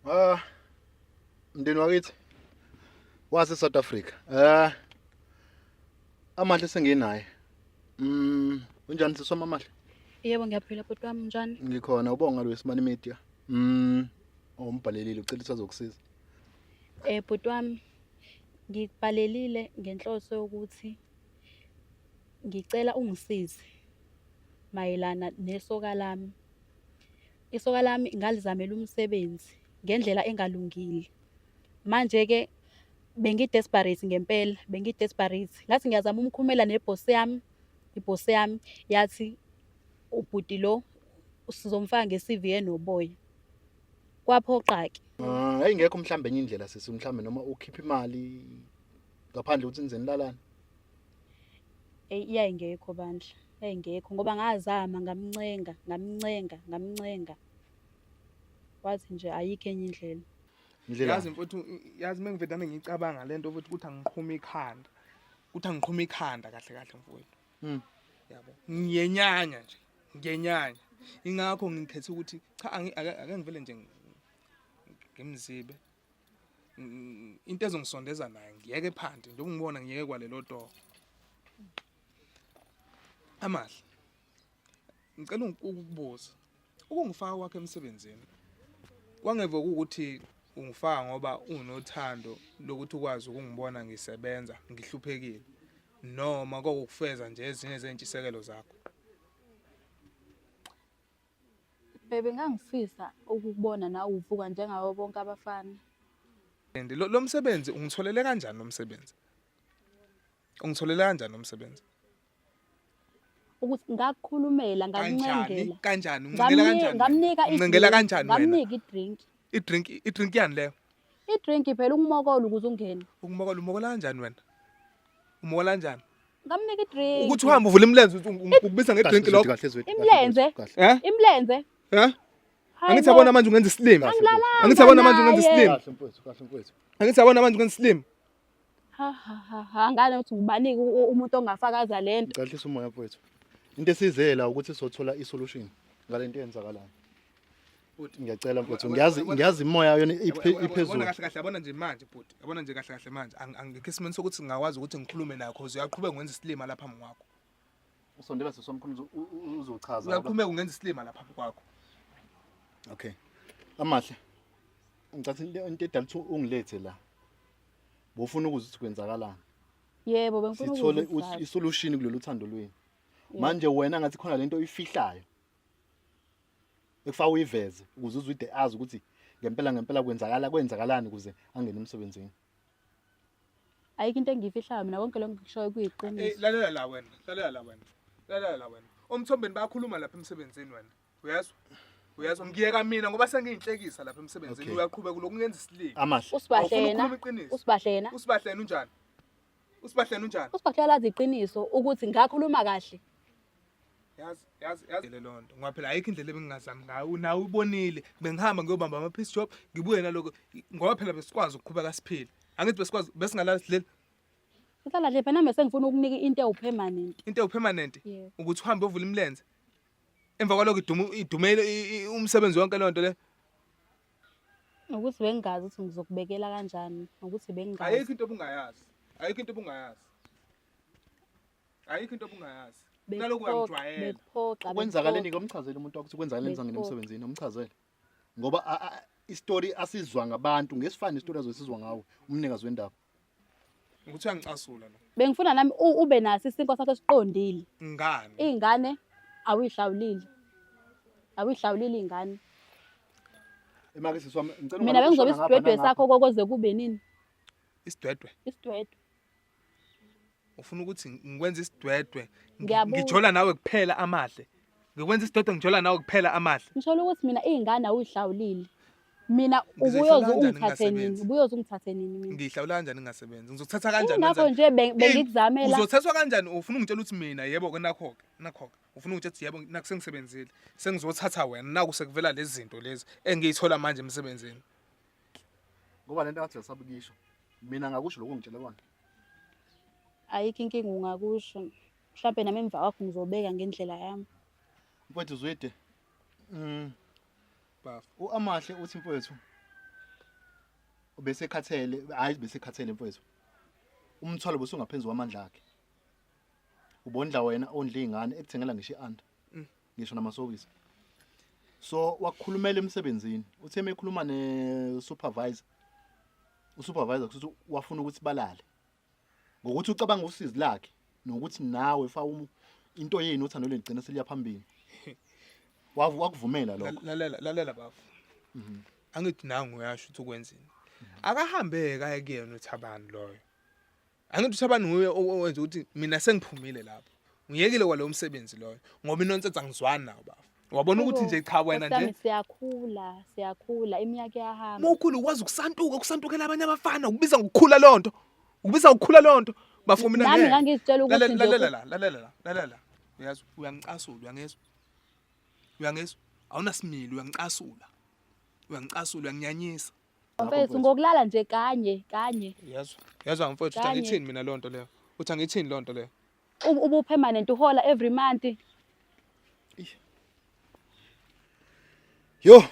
Ah, mndeni wakithi wase South Africa. Amahle senginaye. Unjani sisoma amahle? Yebo ngiyaphila bhuti wami njani? Ngikhona ubonga lo Smart Media. Umbhalelile ucela isazokusiza. Bhuti wami ngikubhalelile ngenhloso yokuthi ngicela ungisize mayelana nesoka lami. Isoka lami ngalizamela umsebenzi ngendlela engalungile. Manje ke bengi-desperate ngempela, bengi-desperate. Ngathi ngiyazama umkhumela nebosi yami. Ibosi yami yathi ubhuti lo sizomfaka nge-CV enoboya. Kwaphoqa-ke. Ayingekho mhlambe enye indlela sisi mhlambe noma ukhipha imali ngaphandle ukuthi nizeni lalana. Iyayingekho bandla, yayingekho ngoba ngazama ngamncenga. Wathi nje ayikho enye indlela. Yazi mfowethu, yazi mengivedane ngicabanga lento futhi ukuthi angiqhuma ikhanda. Ukuthi angiqhuma ikhanda kahle mfowethu. Yabo. Ngiyenyanya nje, ngiyenyanya. Ingakho ngikhethe ukuthi cha ake ngivele nje ngimzibe. Into ezongisondeza naye ngiyeke phansi nje ungibona ngiyeke kwalelo toko. Amahle. Ngicela ukukubuza. Ukungifaka kwakhe emsebenzini. Kwangeve ukuthi ungifaka ngoba unothando lokuthi ukwazi ukungibona ngisebenza, ngihluphekile. Noma kokufeza nje ezinye zentshisekelo zakho. Bebe ngangifisa ukukubona nawe uvuka njengawo bonke abafana. Lo msebenzi ungitholele kanjani lo msebenzi? Ungitholele kanjani lo msebenzi? Ukuthi ngakukhulumela ngakuncengela. Kanjani? Ungicela kanjani? Ngamnika ungicela kanjani wena? Ngamnika idrink. I-drink yani leyo? Idrink phela ungumokolo ukuze ungene. Umokola kanjani wena? Umokola kanjani? Ngamnika idrink. Ukuthi uhambe uvule imlenze ukubiza ngedrink lokho. Imlenze. Imlenze. Angithi yabona manje ungenza islim. Angithi yabona manje ungenza islim. Kahle mfowethu. Angithi yabona manje ungenza islim. Ngane ukuthi ngibanike umuntu ongafakaza lento. Ngicela umoya mfowethu. Into esizela ukuthi sizothola isolution ngalento eyenzakalayo. Ngiyacela mfowethu, ngiyazi imoya yona iphezulu. Yabona kahle yabona nje manje bhuti. Yabona nje kahle manje. Angikho isimeni sokuthi ngingakwazi ukuthi ngikhulume naye because uyaqhubeka ngenza islima lapha phambi kwakho. Usondela sesomkhulu uzochaza. Uyaqhubeka ngenza islima lapha phambi kwakho. Okay. Amahle. Ngicela into edala ukuthi ungilethe la. Bofuna ukuthi kwenzakalani. Yebo bengifuna sithole isolution kulolu thando lweni. Manje wena ngathi khona lento oyifihlayo. Ekufa uyiveze ukuze uzwide azi ukuthi ngempela kwenzakalani ukuze angene emsebenzini. Ayikho into engiyifihlayo mina konke lokho ngikushoyo kuyiqiniso. Lalela la wena. Umthombeni bayakhuluma lapha emsebenzini wena. Uyazwa ngiyeka mina ngoba sengiyinhlekisa lapha emsebenzini uyaqhubeka lokungenza isilimo. Amahle. Usibahlena. Usibahlena unjani? Usibahlena lazi iqiniso ukuthi ngakhuluma kahle. Yazi le lonto ngoba phela ayikho indlela ebengingazami ngayo nawe ubonile bengihamba ngiyobamba ama piece job ngibuye naloko ngoba phela besikwazi ukuqhubeka siphile angithi besikwazi besingalala sidlela Sihlala nje phela mase ngifuna ukunika into ewupermanent ukuthi uhambe uvule imlenze emva kwaloko idumele umsebenzi wonke lonto le ukuthi bengazi ukuthi ngizokubekela kanjani ukuthi bengazi ayikho into obungayazi naloku uyangijwayela kwenzakaleni ngomchazela umuntu ukuthi kwenzakaleni ngene emsebenzini umchazele ngoba istory asizwa ngabantu ngesifana istory azosizwa ngawo umnikazi wendaba ukuthi uyangicasula lo bengifuna nami ube naso isinko sakho siqondile ngani izingane awihlawulile izingane emake siswami ngicela mina bengizobe isidwedwe sakho kokoze kube nini isidwedwe ufuna ukuthi ngikwenze isidwedwe ngijola nawe kuphela amahle ngikwenza isidwedwe ngijola nawe kuphela amahle ngisho ukuthi mina izingane awihlawulile mina ubuyoza ungithathe nini mina ngihlawula kanjani ngingasebenzi ngizothatha kanjani ngakho nje bengikuzamela uzothathwa kanjani ufuna ungitshela ukuthi mina yebo ke nakho ufuna ungitshela ukuthi yebo nakusengisebenzile sengizothatha wena naku sekuvela lezi zinto lezi engiyithola manje emsebenzini ngoba lento ngathi yasabukisho mina ngakusho lokho ngitshela kona ayikho inkinga ungakusho mhlawumbe nami emva kwakho ngizobeka ngendlela yami mfowethu Zwide uamahle uthi mfowethu bese khathele hayi bese khathele mfowethu umthwalo busungaphezu kwamandla akhe ubondla wena ondla izingane ekuthengela ngisho ianda ngisho namasokisi so wakukhulumela emsebenzini uthe ekhuluma ne-supervisor usupervisor kuthi wafuna ukuthi balale ngokuthi ucabanga usizi lakhe nokuthi nawe fa into yini uthando legcina seliya phambili wakuvumela lokho lalela bafu angithi nangu uyasho ukuthi ukwenzini akahambe kaye kuyena uThabani loyo angithi uThabani nguye owenza ukuthi mina sengiphumile lapho ngiyekile kwalo msebenzi loyo ngoba inonsense angizwani nawo bafu wabona ukuthi nje cha wena nje siyakhula iminyaka iyahamba mawukhulu ukwazi ukusantukela abanye abafana ukubiza ngokukhula lonto bafu mina nami ngangizitshela ukuthi nje lalela uyazi uyangicasula uyangizwa awunasimilo uyangicasula uyanginyanyisa mfethu ngokulala nje kanye yazwa mfethu uthi angithini mina lonto leyo uthi angithini lonto leyo ubu permanent uhola every month yo